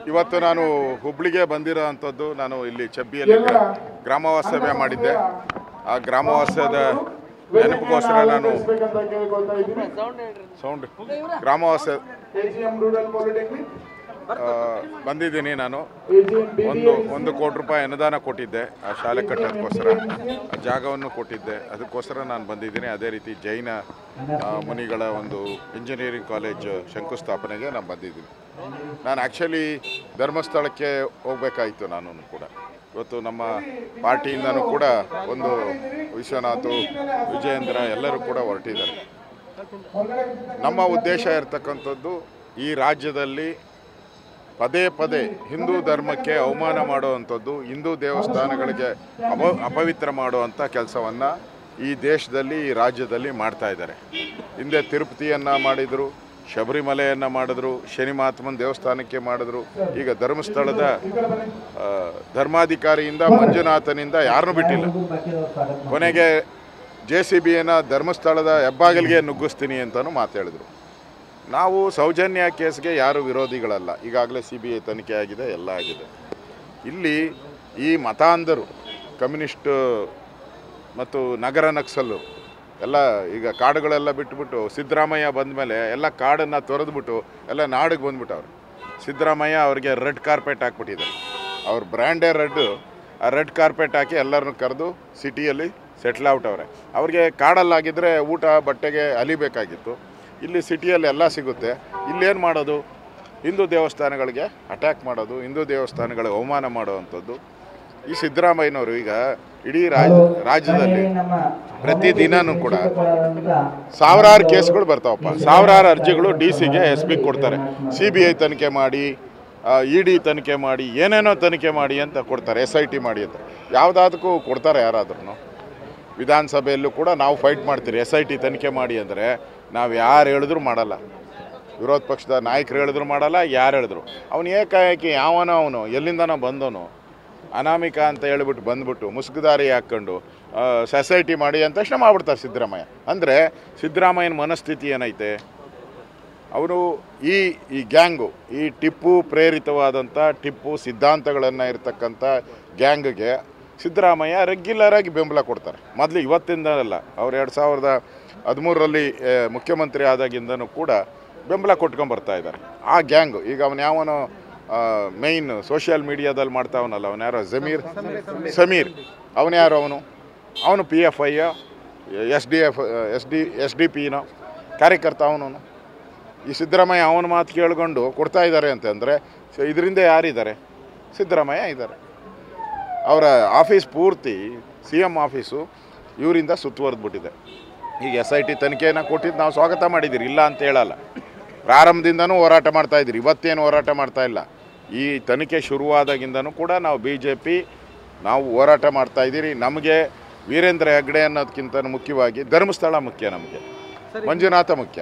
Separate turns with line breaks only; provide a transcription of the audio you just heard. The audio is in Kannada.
ಇವತ್ತು ನಾನು ಹುಬ್ಳಿಗೆ ಬಂದಿರೋ ಅಂಥದ್ದು. ನಾನು ಇಲ್ಲಿ ಚಬ್ಬಿಯಲ್ಲಿ ಗ್ರಾಮವಾಸ್ತವ್ಯ ಮಾಡಿದ್ದೆ. ಆ ಗ್ರಾಮವಾಸ್ತವ್ಯದ ನೆನಪಿಗೋಸ್ಕರ ನಾನು ಗ್ರಾಮವಾಸ್ತವ್ಯ ಬಂದಿದ್ದೀನಿ. ನಾನು ಒಂದು ಕೋಟಿ ರೂಪಾಯಿ ಅನುದಾನ ಕೊಟ್ಟಿದ್ದೆ ಆ ಶಾಲೆ ಕಟ್ಟೋದಕ್ಕೋಸ್ಕರ, ಆ ಜಾಗವನ್ನು ಕೊಟ್ಟಿದ್ದೆ, ಅದಕ್ಕೋಸ್ಕರ ನಾನು ಬಂದಿದ್ದೀನಿ. ಅದೇ ರೀತಿ ಜೈನ ಮುನಿಗಳ ಒಂದು ಇಂಜಿನಿಯರಿಂಗ್ ಕಾಲೇಜ್ ಶಂಕುಸ್ಥಾಪನೆಗೆ ನಾನು ಬಂದಿದ್ದೀನಿ. ನಾನು ಆ್ಯಕ್ಚುಲಿ ಧರ್ಮಸ್ಥಳಕ್ಕೆ ಹೋಗಬೇಕಾಯಿತು. ನಾನು ಕೂಡ ಇವತ್ತು ನಮ್ಮ ಪಾರ್ಟಿಯಿಂದನೂ ಕೂಡ ಒಂದು ವಿಶ್ವನಾಥ್, ವಿಜಯೇಂದ್ರ ಎಲ್ಲರೂ ಕೂಡ ಹೊರಟಿದ್ದಾರೆ. ನಮ್ಮ ಉದ್ದೇಶ ಇರತಕ್ಕಂಥದ್ದು ಈ ರಾಜ್ಯದಲ್ಲಿ ಪದೇ ಪದೇ ಹಿಂದೂ ಧರ್ಮಕ್ಕೆ ಅವಮಾನ ಮಾಡುವಂಥದ್ದು, ಹಿಂದೂ ದೇವಸ್ಥಾನಗಳಿಗೆ ಅಪವಿತ್ರ ಮಾಡುವಂಥ ಕೆಲಸವನ್ನು ಈ ದೇಶದಲ್ಲಿ, ಈ ರಾಜ್ಯದಲ್ಲಿ ಮಾಡ್ತಾ ಇದ್ದಾರೆ. ಹಿಂದೆ ತಿರುಪತಿಯನ್ನು ಮಾಡಿದರು, ಶಬರಿಮಲೆಯನ್ನು ಮಾಡಿದ್ರು, ಶನಿ ಮಹಾತ್ಮನ ದೇವಸ್ಥಾನಕ್ಕೆ ಮಾಡಿದ್ರು. ಈಗ ಧರ್ಮಸ್ಥಳದ ಧರ್ಮಾಧಿಕಾರಿಯಿಂದ ಮಂಜುನಾಥನಿಂದ ಯಾರನ್ನೂ ಬಿಟ್ಟಿಲ್ಲ. ಕೊನೆಗೆ JCBಯನ್ನು ಧರ್ಮಸ್ಥಳದ ಹೆಬ್ಬಾಗಿಲಿಗೆ ನುಗ್ಗಿಸ್ತೀನಿ ಅಂತಲೂ ಮಾತಾಡಿದ್ರು. ನಾವು ಸೌಜನ್ಯ ಕೇಸ್ಗೆ ಯಾರು ವಿರೋಧಿಗಳಲ್ಲ. ಈಗಾಗಲೇ CBI ತನಿಖೆ ಆಗಿದೆ, ಎಲ್ಲ ಆಗಿದೆ. ಇಲ್ಲಿ ಈ ಮತಾಂಧರು, ಕಮ್ಯುನಿಸ್ಟ್ ಮತ್ತು ನಗರ ನಕ್ಸಲ್ಲು ಎಲ್ಲ ಈಗ ಕಾಡುಗಳೆಲ್ಲ ಬಿಟ್ಟುಬಿಟ್ಟು ಸಿದ್ದರಾಮಯ್ಯ ಬಂದ ಮೇಲೆ ಎಲ್ಲ ಕಾಡನ್ನು ತೊರೆದ್ಬಿಟ್ಟು ಎಲ್ಲ ನಾಡಿಗೆ ಬಂದ್ಬಿಟ್ಟವ್ರು. ಸಿದ್ದರಾಮಯ್ಯ ಅವ್ರಿಗೆ ರೆಡ್ ಕಾರ್ಪೆಟ್ ಹಾಕ್ಬಿಟ್ಟಿದ್ದಾರೆ. ಅವ್ರ ಬ್ರ್ಯಾಂಡೇ ರೆಡ್ಡು. ಆ ರೆಡ್ ಕಾರ್ಪೆಟ್ ಹಾಕಿ ಎಲ್ಲರನ್ನೂ ಕರೆದು ಸಿಟಿಯಲ್ಲಿ ಸೆಟ್ಲ್ ಔಟವ್ರೆ. ಅವ್ರಿಗೆ ಕಾಡಲ್ಲಾಗಿದ್ದರೆ ಊಟ ಬಟ್ಟೆಗೆ ಅಲಿಬೇಕಾಗಿತ್ತು. ಇಲ್ಲಿ ಸಿಟಿಯಲ್ಲಿ ಎಲ್ಲ ಸಿಗುತ್ತೆ. ಇಲ್ಲೇನು ಮಾಡೋದು? ಹಿಂದೂ ದೇವಸ್ಥಾನಗಳಿಗೆ ಅಟ್ಯಾಕ್ ಮಾಡೋದು, ಹಿಂದೂ ದೇವಸ್ಥಾನಗಳಿಗೆ ಅವಮಾನ ಮಾಡುವಂಥದ್ದು. ಈ ಸಿದ್ದರಾಮಯ್ಯನವರು ಈಗ ಇಡೀ ರಾಜ್ಯದಲ್ಲಿ ಪ್ರತಿದಿನನೂ ಕೂಡ ಸಾವಿರಾರು ಕೇಸ್ಗಳು ಬರ್ತಾವಪ್ಪ, ಸಾವಿರಾರು ಅರ್ಜಿಗಳು DC-ಗೆ SP ಕೊಡ್ತಾರೆ. CBI ತನಿಖೆ ಮಾಡಿ, ED ತನಿಖೆ ಮಾಡಿ, ಏನೇನೋ ತನಿಖೆ ಮಾಡಿ ಅಂತ ಕೊಡ್ತಾರೆ, SIT ಮಾಡಿ ಅಂತ. ಯಾವುದಾದಕ್ಕೂ ಕೊಡ್ತಾರೆ ಯಾರಾದ್ರೂ? ವಿಧಾನಸಭೆಯಲ್ಲೂ ಕೂಡ ನಾವು ಫೈಟ್ ಮಾಡ್ತೀರಿ, SIT ತನಿಖೆ ಮಾಡಿ ಅಂದರೆ. ನಾವು ಯಾರು ಹೇಳಿದ್ರು ಮಾಡಲ್ಲ, ವಿರೋಧ ಪಕ್ಷದ ನಾಯಕರು ಹೇಳಿದ್ರು ಮಾಡಲ್ಲ, ಯಾರು ಹೇಳಿದ್ರು. ಅವನು ಏಕಾಏಕಿ ಯಾವನೋ ಅವನು ಎಲ್ಲಿಂದನೋ ಬಂದವನು ಅನಾಮಿಕ ಅಂತ ಹೇಳ್ಬಿಟ್ಟು ಬಂದ್ಬಿಟ್ಟು ಮುಸುಕುದಾರಿ ಹಾಕ್ಕೊಂಡು SIT ಮಾಡಿ ಅಂತ ತಕ್ಷಣ ಮಾಡ್ಬಿಡ್ತಾರೆ ಸಿದ್ದರಾಮಯ್ಯ. ಅಂದರೆ ಸಿದ್ದರಾಮಯ್ಯನ ಮನಸ್ಥಿತಿ ಏನೈತೆ? ಅವರು ಈ ಗ್ಯಾಂಗು, ಈ ಟಿಪ್ಪು ಪ್ರೇರಿತವಾದಂಥ, ಟಿಪ್ಪು ಸಿದ್ಧಾಂತಗಳನ್ನು ಇರತಕ್ಕಂಥ ಗ್ಯಾಂಗ್ಗೆ ಸಿದ್ದರಾಮಯ್ಯ ರೆಗ್ಯುಲರಾಗಿ ಬೆಂಬಲ ಕೊಡ್ತಾರೆ. ಮೊದಲು ಇವತ್ತಿಂದ ಅಲ್ಲ, ಅವ್ರು 2013ರಲ್ಲಿ ಮುಖ್ಯಮಂತ್ರಿ ಆದಾಗಿಂದನೂ ಕೂಡ ಬೆಂಬಲ ಕೊಟ್ಕೊಂಡ್ಬರ್ತಾ ಇದ್ದಾರೆ. ಆ ಗ್ಯಾಂಗು ಈಗ ಅವನು ಯಾವನೋ ಮೇಯ್ನ್ ಸೋಷಿಯಲ್ ಮೀಡಿಯಾದಲ್ಲಿ ಮಾಡ್ತಾವನಲ್ಲ, ಅವನು ಯಾರೋ ಸಮೀರ್, ಅವನು ಯಾರು? ಅವನು PFI SDP ಕಾರ್ಯಕರ್ತ. ಅವನು ಈ ಸಿದ್ದರಾಮಯ್ಯ ಅವನ ಮಾತು ಕೇಳ್ಕೊಂಡು ಕೊಡ್ತಾ ಇದ್ದಾರೆ ಅಂತಂದರೆ ಇದರಿಂದ ಯಾರಿದ್ದಾರೆ? ಸಿದ್ದರಾಮಯ್ಯ ಇದ್ದಾರೆ. ಅವರ ಆಫೀಸ್ ಪೂರ್ತಿ CM ಆಫೀಸು ಇವರಿಂದ ಸುತ್ತುವರೆದ್ಬಿಟ್ಟಿದೆ. ಈಗ SIT ತನಿಖೆಯನ್ನು ಕೊಟ್ಟಿದ್ದು ನಾವು ಸ್ವಾಗತ ಮಾಡಿದ್ದೀರಿ, ಇಲ್ಲ ಅಂತ ಹೇಳಲ್ಲ. ಪ್ರಾರಂಭದಿಂದನೂ ಹೋರಾಟ ಮಾಡ್ತಾಯಿದ್ದೀರಿ, ಇವತ್ತೇನು ಹೋರಾಟ ಮಾಡ್ತಾ ಇಲ್ಲ. ಈ ತನಿಖೆ ಶುರುವಾದಾಗಿಂದನೂ ಕೂಡ ನಾವು BJP ನಾವು ಹೋರಾಟ ಮಾಡ್ತಾಯಿದ್ದೀರಿ. ನಮಗೆ ವೀರೇಂದ್ರ ಹೆಗ್ಗಡೆ ಅನ್ನೋದಕ್ಕಿಂತ ಮುಖ್ಯವಾಗಿ ಧರ್ಮಸ್ಥಳ ಮುಖ್ಯ, ನಮಗೆ ಮಂಜುನಾಥ ಮುಖ್ಯ.